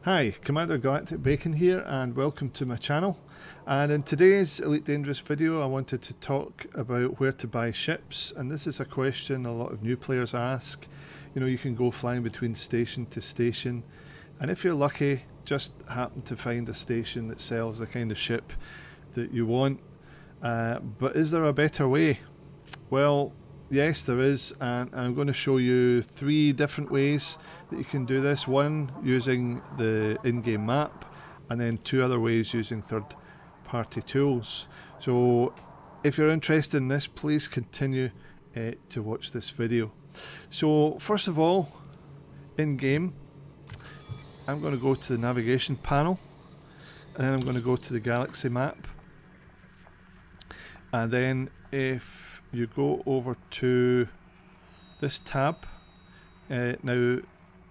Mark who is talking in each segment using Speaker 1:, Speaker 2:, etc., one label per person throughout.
Speaker 1: Hi, Commander Galactic Bacon here and welcome to my channel. And in today's Elite Dangerous video I wanted to talk about where to buy ships, and this is a question a lot of new players ask. You know, you can go flying between station to station, and if you're lucky just happen to find a station that sells the kind of ship that you want. But is there a better way? Well, yes there is, and I'm going to show you 3 different ways that you can do this. One using the in-game map, and then 2 other ways using third-party tools. So if you're interested in this, please continue to watch this video. So first of all, in-game, I'm going to go to the navigation panel, and then I'm going to go to the galaxy map, and then if you go over to this tab, now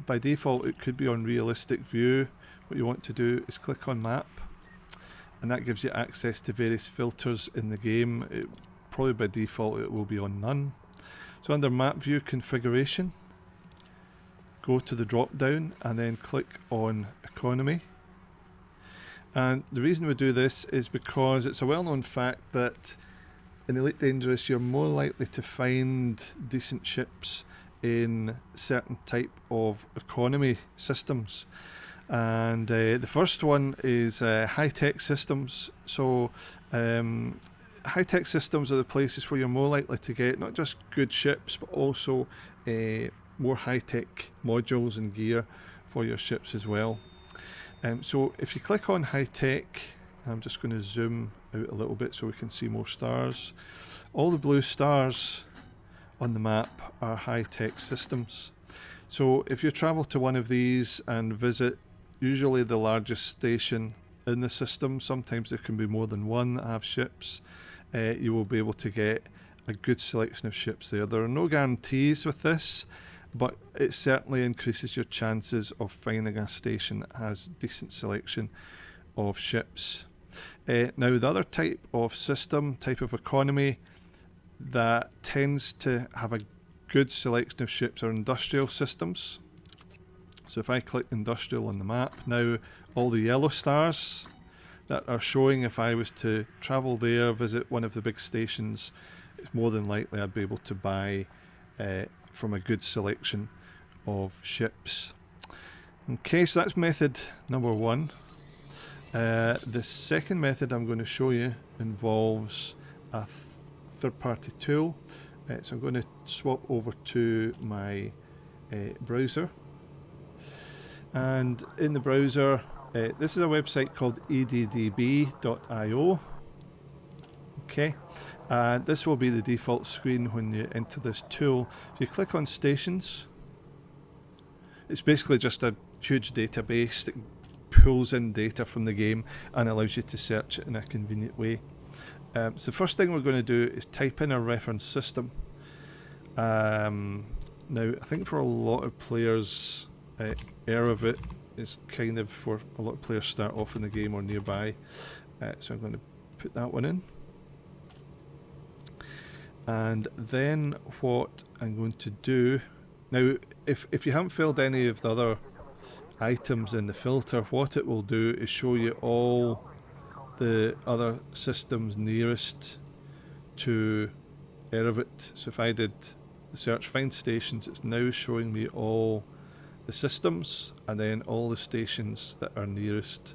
Speaker 1: by default it could be on realistic view. What you want to do is click on map, and that gives you access to various filters in the game. Probably by default it will be on none. So under map view configuration, go to the drop down and then click on economy. And the reason we do this is because it's a well-known fact that in Elite Dangerous you're more likely to find decent ships in certain type of economy systems, and the first one is high-tech systems. So high-tech systems are the places where you're more likely to get not just good ships but also more high-tech modules and gear for your ships as well. So if you click on high-tech, I'm just going to zoom out a little bit so we can see more stars. All the blue stars on the map are high-tech systems. So if you travel to one of these and visit usually the largest station in the system, sometimes there can be more than one that have ships, you will be able to get a good selection of ships there. There are no guarantees with this, but it certainly increases your chances of finding a station that has decent selection of ships. Now the other type of system, type of economy that tends to have a good selection of ships are industrial systems. So if I click industrial on the map, now all the yellow stars that are showing, if I was to travel there, visit one of the big stations, it's more than likely I'd be able to buy from a good selection of ships. Okay, so that's method number 1. The second method I'm going to show you involves a third-party tool. So I'm going to swap over to my browser, and in the browser this is a website called EDDB.io. okay, and this will be the default screen when you enter this tool. If you click on stations, it's basically just a huge database that pulls in data from the game and allows you to search it in a convenient way. So the first thing we're going to do is type in a reference system. Now I think for a lot of players, Erevit is kind of where a lot of players start off in the game or nearby. So I'm going to put that one in. And then what I'm going to do, now if you haven't filled any of the other items in the filter, what it will do is show you all the other systems nearest to Erevit. So if I did the search find stations, it's now showing me all the systems and then all the stations that are nearest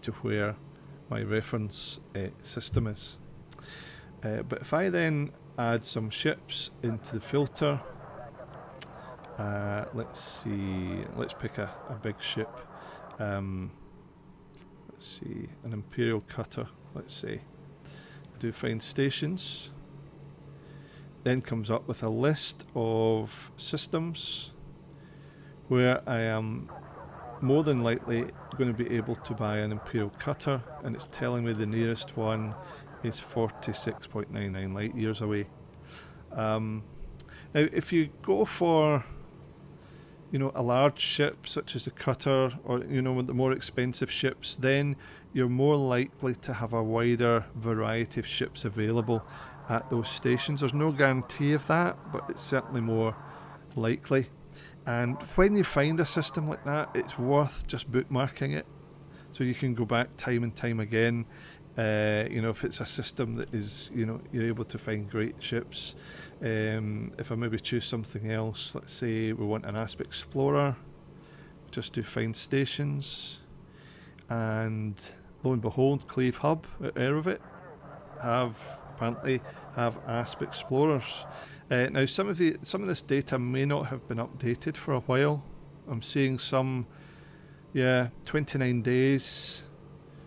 Speaker 1: to where my reference system is. But if I then add some ships into the filter, let's see, let's pick a big ship. Let's see, an Imperial cutter, let's say. I do find stations, then comes up with a list of systems where I am more than likely going to be able to buy an Imperial cutter, and it's telling me the nearest one is 46.99 light years away. Now if you go for, you know, a large ship such as a cutter, or you know, the more expensive ships, then you're more likely to have a wider variety of ships available at those stations. There's no guarantee of that, but it's certainly more likely. And when you find a system like that, it's worth just bookmarking it, so you can go back time and time again. You know, if it's a system that is, you know, you're able to find great ships. If I maybe choose something else, let's say we want an Asp Explorer, just do find stations, and lo and behold, Cleve Hub at Erovit apparently have Asp Explorers. Now some of this data may not have been updated for a while. I'm seeing some, 29 days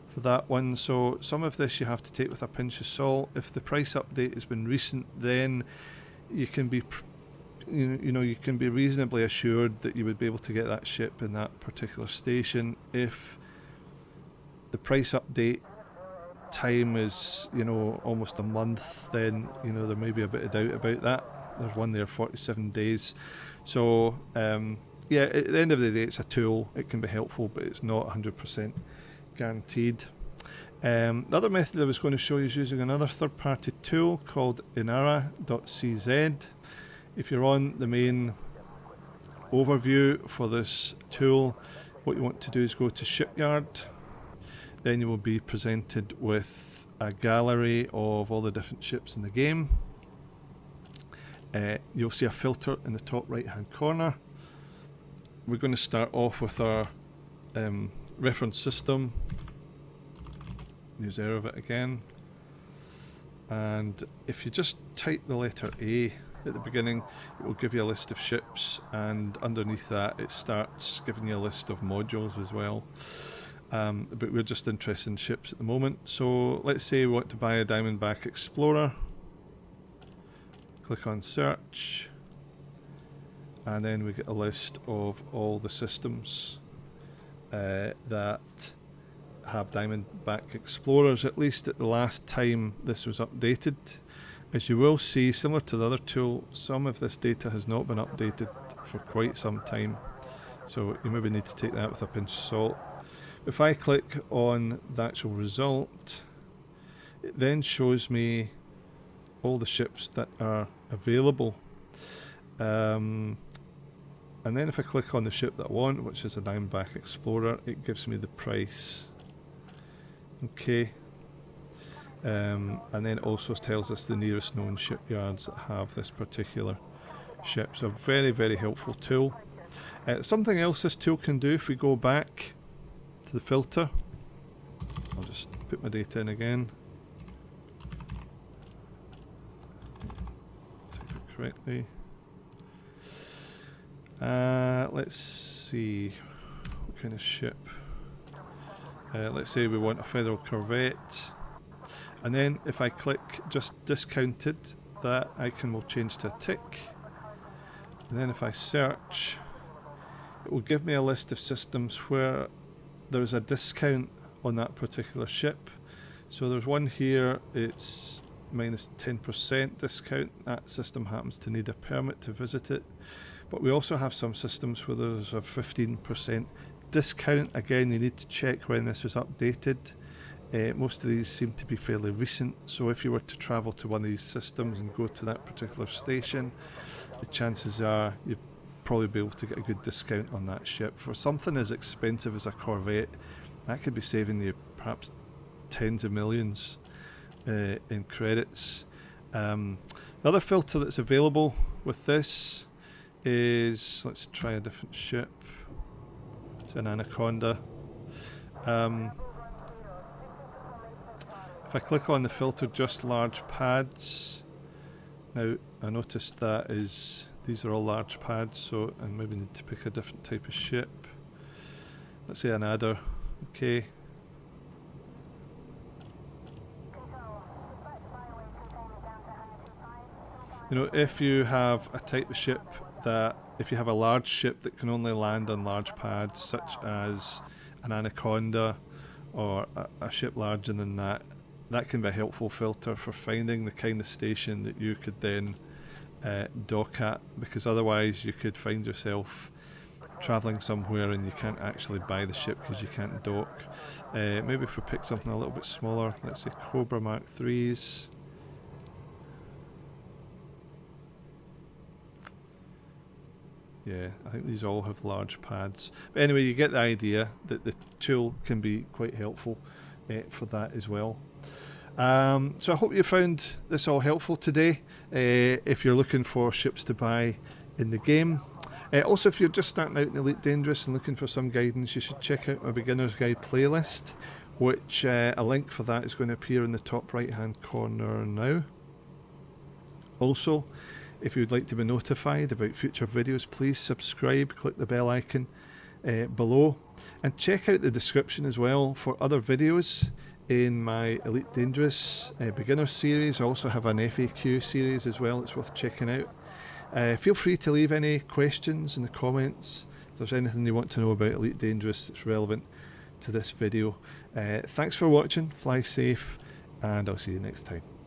Speaker 1: for that one. So some of this you have to take with a pinch of salt. If the price update has been recent, then you can be, you can be reasonably assured that you would be able to get that ship in that particular station. If the price update time is, almost a month, then there may be a bit of doubt about that. There's one there, 47 days. So at the end of the day, it's a tool. It can be helpful, but it's not 100% guaranteed. The other method I was going to show you is using another third-party tool called Inara.cz. If you're on the main overview for this tool, what you want to do is go to Shipyard. Then you will be presented with a gallery of all the different ships in the game. You'll see a filter in the top right hand corner. We're going to start off with our reference system. Use Erovit again. And if you just type the letter A at the beginning, it will give you a list of ships, and underneath that it starts giving you a list of modules as well. But we're just interested in ships at the moment. So let's say we want to buy a Diamondback Explorer. Click on search, and then we get a list of all the systems that have Diamondback Explorers, at least at the last time this was updated. As you will see, similar to the other tool, some of this data has not been updated for quite some time, so you maybe need to take that with a pinch of salt. If I click on the actual result, it then shows me all the ships that are available. And then if I click on the ship that I want, which is a Diamondback Explorer, it gives me the price. Okay. And then it also tells us the nearest known shipyards that have this particular ship. So very, very helpful tool. Something else this tool can do, if we go back to the filter, I'll just put my data in again. Type it correctly. Let's see, what kind of ship? Let's say we want a Federal Corvette. And then if I click just discounted, that icon will change to a tick. And then if I search, it will give me a list of systems where there's a discount on that particular ship. So there's one here, it's minus 10% discount. That system happens to need a permit to visit it. But we also have some systems where there's a 15% discount. Again, you need to check when this was updated. Most of these seem to be fairly recent, so if you were to travel to one of these systems and go to that particular station, the chances are you'd probably be able to get a good discount on that ship. For something as expensive as a Corvette, that could be saving you perhaps tens of millions in credits. The other filter that's available with this is, let's try a different ship. It's an Anaconda. If I click on the filter just large pads, now I noticed that these are all large pads, so I maybe need to pick a different type of ship. Let's say an adder. Okay. If you have a type of ship that, if you have a large ship that can only land on large pads, such as an Anaconda or a ship larger than that, that can be a helpful filter for finding the kind of station that you could then dock at, because otherwise you could find yourself travelling somewhere and you can't actually buy the ship because you can't dock. Maybe if we pick something a little bit smaller, let's say Cobra Mark 3s. Yeah, I think these all have large pads. But anyway, you get the idea that the tool can be quite helpful for that as well. So I hope you found this all helpful today. If you're looking for ships to buy in the game. Also, if you're just starting out in Elite Dangerous and looking for some guidance, you should check out my Beginner's Guide playlist, which a link for that is going to appear in the top right hand corner now. Also, if you'd like to be notified about future videos, please subscribe, click the bell icon below, and check out the description as well for other videos in my Elite Dangerous Beginner series. I also have an FAQ series as well, it's worth checking out. Feel free to leave any questions in the comments if there's anything you want to know about Elite Dangerous that's relevant to this video. Thanks for watching, fly safe, and I'll see you next time.